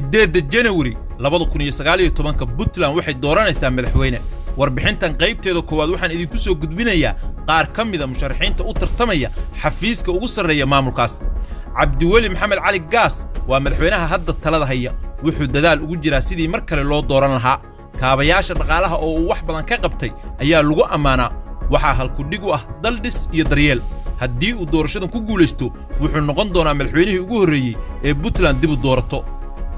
8 January 2019 Puntland waxay dooranaysaa madaxweyne warbixintan qaybteeda koowaad waxaan idinku soo gudbinayaa qaar ka mid ah musharaxiinta u tartamaya xafiiska ugu sareeya maamulkaas Cabdiweli Maxamed Cali Gaas waa madaxweynaha hadda talada haya wuxuu dadaal ugu jiraa sidii mar kale loo dooran lahaa kaabayaasha dhaqaalaha oo uu wax badan ka qabtay ayaa lagu amaanaa waxa halku dhig u ah daldis iyo daryeel haddii uu doorashadan ku guuleysto wuxuu noqon doonaa madaxweynihii ugu horeeyay ee Puntland dib u doorato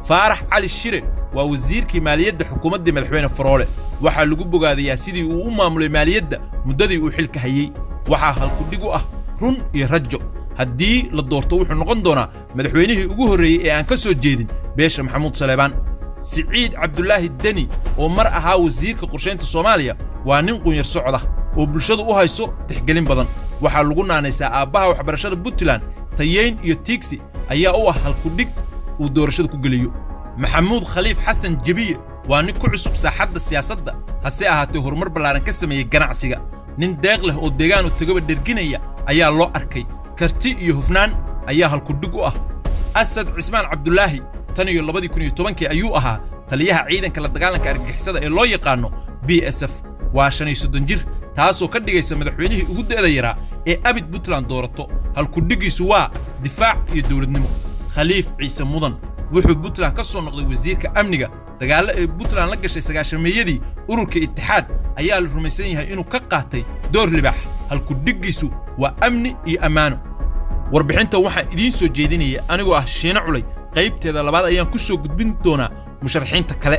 Faarax Cali Shire waa wasiirkii maaliyadda xukuumadda madaxweyne Faroole waxa lagu bogaadayaa sidii uu u maamulay maaliyadda muddadii uu xilka hayay waxa halku dhig u ah run iyo rajo haddii la doorto wuxuu noqon doonaa madaxweynihii ugu horeeyay ee aan ka soo jeedin beesha Maxamuud Saleebaan Siciid Cabdullaahi Dani oo mar ahaa wasiirka qorsheynta Soomaaliya waa nin qunyar socda oo bulshadu u hayso tixgelin badan waxa lagu naanaysaa aabaha waxbarashada Puntland Tayeyn iyo Tixi ayaa u ah halku dhig uu doorashada ku galiyo Maxamuud Khaliif Xasan Jabiye waa nin ku cusub saaxadda siyaasadda hase ahaatee horumar ballaaran ka sameeyay ganacsiga nin deeq leh oo deegaan u tagaba dherginaya ayaa loo arkay karti iyo hufnaan ayaa halku dhig u ah Asad Cismaan Cabdullaahi tan iyo 2010 ayuu ahaa taliyaha ciidanka la dagaalanka argagixisada ee loo yaqaano BSF waa 35 jir taasoo ka dhigaysa madaxweynihii ugu da'da yaraa ee abid Puntland doorato halku dhigiisu waa difaac iyo dawladnimo Khaliif Ciise Mudan wuxuu Puntland ka soo noqday wasiirka amniga dagaal ee Puntland la gashay 9-meeyadii ururka Ittixaad ayaa la rumaysan yahay inuu ka qaatay door libaax halku dhigiisu waa amni iyo amaano warbixinta waxaan idin soo jeedinaya anigoo ah Shiina Culay qaybteeda labaad ayaan ku soo gudbin doonaa musharaxiinta kale